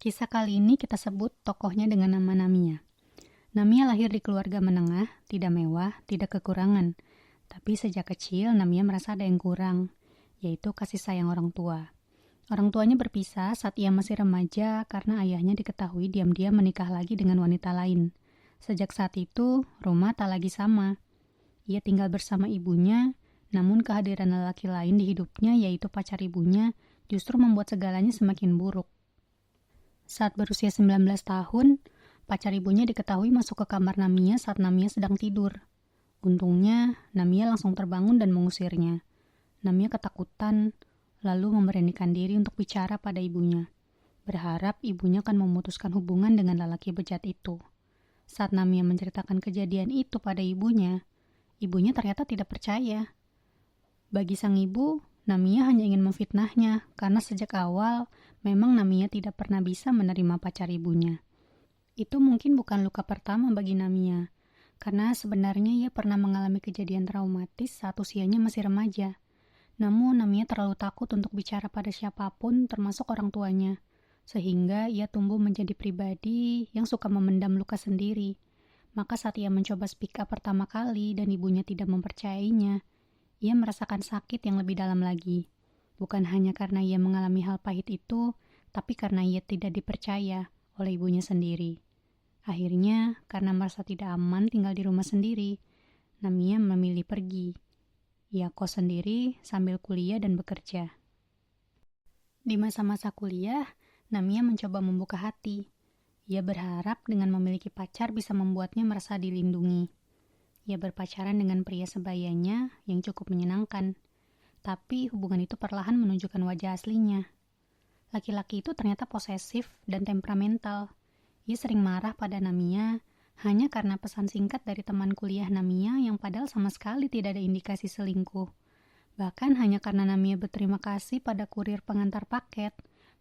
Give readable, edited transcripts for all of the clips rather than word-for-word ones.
Kisah kali ini kita sebut tokohnya dengan nama Namia. Namia lahir di keluarga menengah, tidak mewah, tidak kekurangan. Tapi sejak kecil Namia merasa ada yang kurang, yaitu kasih sayang orang tua. Orang tuanya berpisah saat ia masih remaja karena ayahnya diketahui diam-diam menikah lagi dengan wanita lain. Sejak saat itu, Roma tak lagi sama. Ia tinggal bersama ibunya, namun kehadiran lelaki lain di hidupnya, yaitu pacar ibunya, justru membuat segalanya semakin buruk. Saat berusia 19 tahun, pacar ibunya diketahui masuk ke kamar Namia saat Namia sedang tidur. Untungnya, Namia langsung terbangun dan mengusirnya. Namia ketakutan, lalu memberanikan diri untuk bicara pada ibunya. Berharap ibunya akan memutuskan hubungan dengan lelaki bejat itu. Saat Namia menceritakan kejadian itu pada ibunya ternyata tidak percaya. Bagi sang ibu, Namia hanya ingin memfitnahnya karena sejak awal memang Namia tidak pernah bisa menerima pacar ibunya. Itu mungkin bukan luka pertama bagi Namia, karena sebenarnya ia pernah mengalami kejadian traumatis saat usianya masih remaja. Namun Namia terlalu takut untuk bicara pada siapapun termasuk orang tuanya, sehingga ia tumbuh menjadi pribadi yang suka memendam luka sendiri. Maka saat ia mencoba speak up pertama kali dan ibunya tidak mempercayainya, ia merasakan sakit yang lebih dalam lagi. Bukan hanya karena ia mengalami hal pahit itu, tapi karena ia tidak dipercaya oleh ibunya sendiri. Akhirnya, karena merasa tidak aman tinggal di rumah sendiri, Namia memilih pergi. Ia kos sendiri sambil kuliah dan bekerja. Di masa-masa kuliah, Namia mencoba membuka hati. Ia berharap dengan memiliki pacar bisa membuatnya merasa dilindungi. Ia berpacaran dengan pria sebayanya yang cukup menyenangkan. Tapi hubungan itu perlahan menunjukkan wajah aslinya. Laki-laki itu ternyata posesif dan temperamental. Ia sering marah pada Namia hanya karena pesan singkat dari teman kuliah Namia yang padahal sama sekali tidak ada indikasi selingkuh. Bahkan hanya karena Namia berterima kasih pada kurir pengantar paket,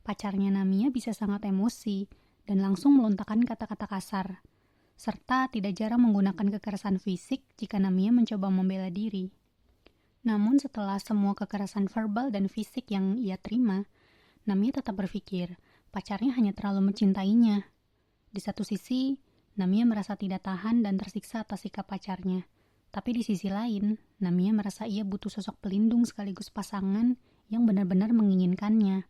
pacarnya Namia bisa sangat emosi dan langsung melontarkan kata-kata kasar, serta tidak jarang menggunakan kekerasan fisik jika Namia mencoba membela diri. Namun setelah semua kekerasan verbal dan fisik yang ia terima, Namia tetap berpikir pacarnya hanya terlalu mencintainya. Di satu sisi, Namia merasa tidak tahan dan tersiksa atas sikap pacarnya. Tapi di sisi lain, Namia merasa ia butuh sosok pelindung sekaligus pasangan yang benar-benar menginginkannya.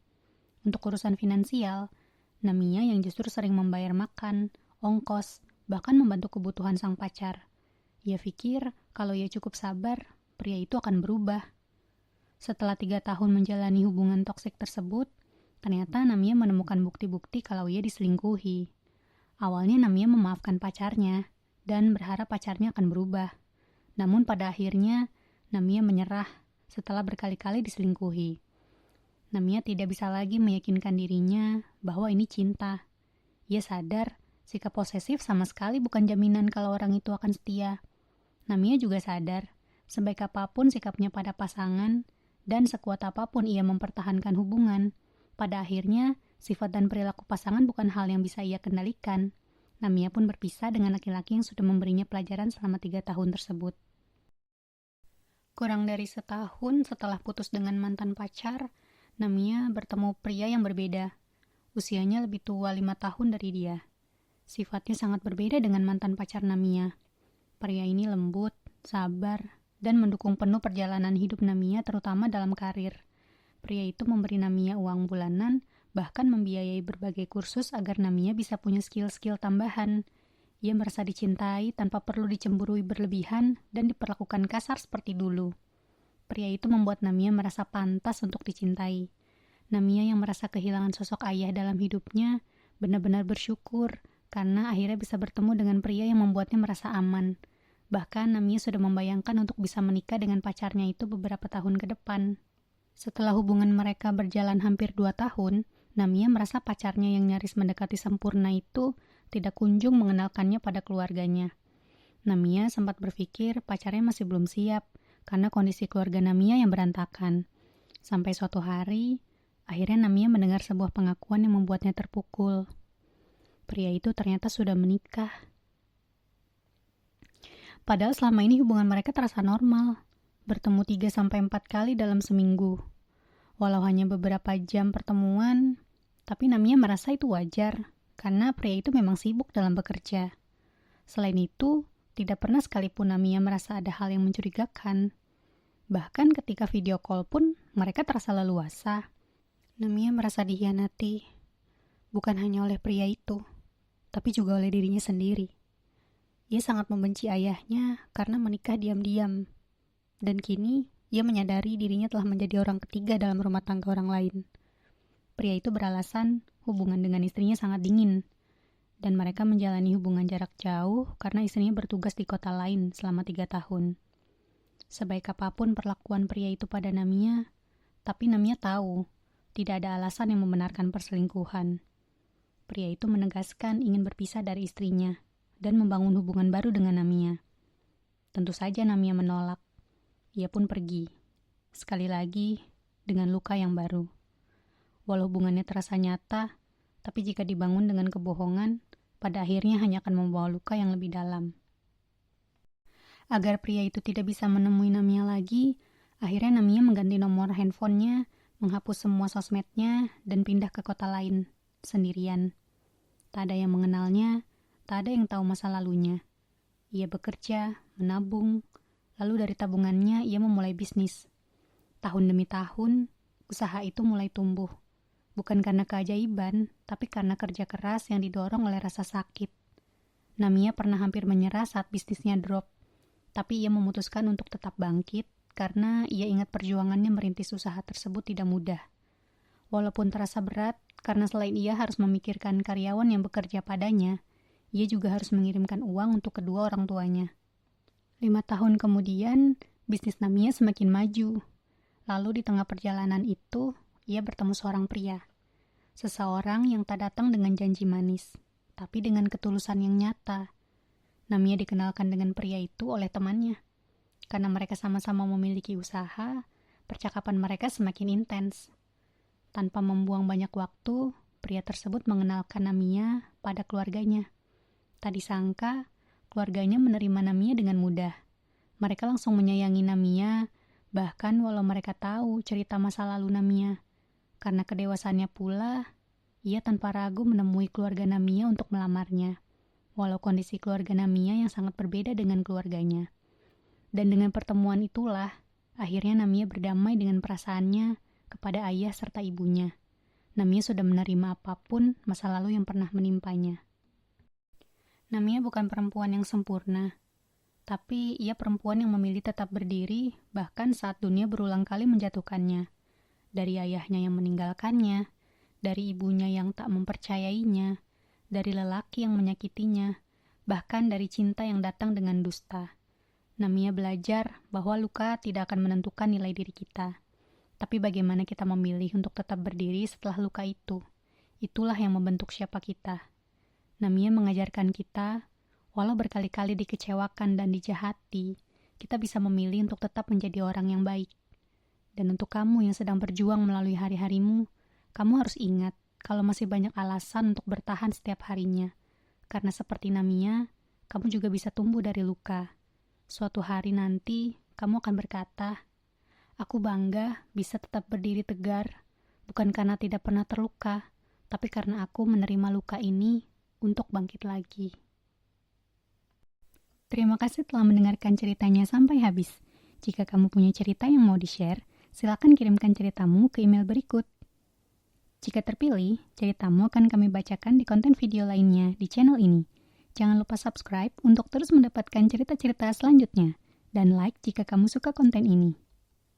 Untuk urusan finansial, Namia yang justru sering membayar makan, ongkos, bahkan membantu kebutuhan sang pacar. Ia pikir kalau ia cukup sabar, pria itu akan berubah. Setelah 3 tahun menjalani hubungan toksik tersebut, ternyata Namia menemukan bukti-bukti kalau ia diselingkuhi. Awalnya Namia memaafkan pacarnya dan berharap pacarnya akan berubah. Namun pada akhirnya, Namia menyerah setelah berkali-kali diselingkuhi. Namia tidak bisa lagi meyakinkan dirinya bahwa ini cinta. Ia sadar sikap posesif sama sekali bukan jaminan kalau orang itu akan setia. Namia juga sadar, sebaik apapun sikapnya pada pasangan dan sekuat apapun ia mempertahankan hubungan, pada akhirnya sifat dan perilaku pasangan bukan hal yang bisa ia kendalikan. Namia pun berpisah dengan laki-laki yang sudah memberinya pelajaran selama 3 tahun tersebut. Kurang dari setahun setelah putus dengan mantan pacar, Namia bertemu pria yang berbeda. Usianya lebih tua 5 tahun dari dia. Sifatnya sangat berbeda dengan mantan pacar Namia. Pria ini lembut, sabar, dan mendukung penuh perjalanan hidup Namia terutama dalam karir. Pria itu memberi Namia uang bulanan, bahkan membiayai berbagai kursus agar Namia bisa punya skill-skill tambahan. Ia merasa dicintai tanpa perlu dicemburui berlebihan dan diperlakukan kasar seperti dulu. Pria itu membuat Namia merasa pantas untuk dicintai. Namia yang merasa kehilangan sosok ayah dalam hidupnya benar-benar bersyukur karena akhirnya bisa bertemu dengan pria yang membuatnya merasa aman. Bahkan Namia sudah membayangkan untuk bisa menikah dengan pacarnya itu beberapa tahun ke depan. Setelah hubungan mereka berjalan hampir 2 tahun, Namia merasa pacarnya yang nyaris mendekati sempurna itu tidak kunjung mengenalkannya pada keluarganya. Namia sempat berpikir pacarnya masih belum siap karena kondisi keluarga Namia yang berantakan. Sampai suatu hari, akhirnya Namia mendengar sebuah pengakuan yang membuatnya terpukul. Pria itu ternyata sudah menikah. Padahal selama ini hubungan mereka terasa normal, bertemu 3-4 kali dalam seminggu. Walau hanya beberapa jam pertemuan, Tapi Namia merasa itu wajar, karena pria itu memang sibuk dalam bekerja. Selain itu, tidak pernah sekalipun Namia merasa ada hal yang mencurigakan. Bahkan ketika video call pun, mereka terasa leluasa. Namia merasa dikhianati, bukan hanya oleh pria itu, tapi juga oleh dirinya sendiri. Ia sangat membenci ayahnya karena menikah diam-diam. Dan kini, ia menyadari dirinya telah menjadi orang ketiga dalam rumah tangga orang lain. Pria itu beralasan hubungan dengan istrinya sangat dingin, dan mereka menjalani hubungan jarak jauh karena istrinya bertugas di kota lain selama 3 tahun. Sebaik apapun perlakuan pria itu pada Namia, tapi Namia tahu tidak ada alasan yang membenarkan perselingkuhan. Pria itu menegaskan ingin berpisah dari istrinya dan membangun hubungan baru dengan Namia. Tentu saja Namia menolak. Ia pun pergi. Sekali lagi, dengan luka yang baru. Walau hubungannya terasa nyata, tapi jika dibangun dengan kebohongan, pada akhirnya hanya akan membawa luka yang lebih dalam. Agar pria itu tidak bisa menemui Namia lagi, akhirnya Namia mengganti nomor handphonenya, menghapus semua sosmednya, dan pindah ke kota lain, sendirian. Tak ada yang mengenalnya, tak ada yang tahu masa lalunya. Ia bekerja, menabung, lalu dari tabungannya ia memulai bisnis. Tahun demi tahun, usaha itu mulai tumbuh. Bukan karena keajaiban, tapi karena kerja keras yang didorong oleh rasa sakit. Namia pernah hampir menyerah saat bisnisnya drop, tapi ia memutuskan untuk tetap bangkit karena ia ingat perjuangannya merintis usaha tersebut tidak mudah. Walaupun terasa berat, karena selain ia harus memikirkan karyawan yang bekerja padanya, ia juga harus mengirimkan uang untuk kedua orang tuanya. 5 tahun kemudian, bisnis Namia semakin maju. Lalu di tengah perjalanan itu, ia bertemu seorang pria. Seseorang yang tak datang dengan janji manis, tapi dengan ketulusan yang nyata. Namia dikenalkan dengan pria itu oleh temannya. Karena mereka sama-sama memiliki usaha, percakapan mereka semakin intens. Tanpa membuang banyak waktu, pria tersebut mengenalkan Namia pada keluarganya. Tak disangka, keluarganya menerima Namia dengan mudah. Mereka langsung menyayangi Namia, bahkan walau mereka tahu cerita masa lalu Namia. Karena kedewasannya pula, ia tanpa ragu menemui keluarga Namia untuk melamarnya. Walau kondisi keluarga Namia yang sangat berbeda dengan keluarganya. Dan dengan pertemuan itulah, akhirnya Namia berdamai dengan perasaannya kepada ayah serta ibunya. Namia sudah menerima apapun masa lalu yang pernah menimpanya. Namia bukan perempuan yang sempurna, tapi ia perempuan yang memilih tetap berdiri bahkan saat dunia berulang kali menjatuhkannya. Dari ayahnya yang meninggalkannya, dari ibunya yang tak mempercayainya, dari lelaki yang menyakitinya, bahkan dari cinta yang datang dengan dusta. Namia belajar bahwa luka tidak akan menentukan nilai diri kita. Tapi bagaimana kita memilih untuk tetap berdiri setelah luka itu? Itulah yang membentuk siapa kita. Namia mengajarkan kita, walau berkali-kali dikecewakan dan dijahati, kita bisa memilih untuk tetap menjadi orang yang baik. Dan untuk kamu yang sedang berjuang melalui hari-harimu, kamu harus ingat kalau masih banyak alasan untuk bertahan setiap harinya. Karena seperti Namia, kamu juga bisa tumbuh dari luka. Suatu hari nanti, kamu akan berkata, "Aku bangga bisa tetap berdiri tegar, bukan karena tidak pernah terluka, tapi karena aku menerima luka ini untuk bangkit lagi." Terima kasih telah mendengarkan ceritanya sampai habis. Jika kamu punya cerita yang mau di-share, silakan kirimkan ceritamu ke email berikut. Jika terpilih, ceritamu akan kami bacakan di konten video lainnya di channel ini. Jangan lupa subscribe untuk terus mendapatkan cerita-cerita selanjutnya. Dan like jika kamu suka konten ini.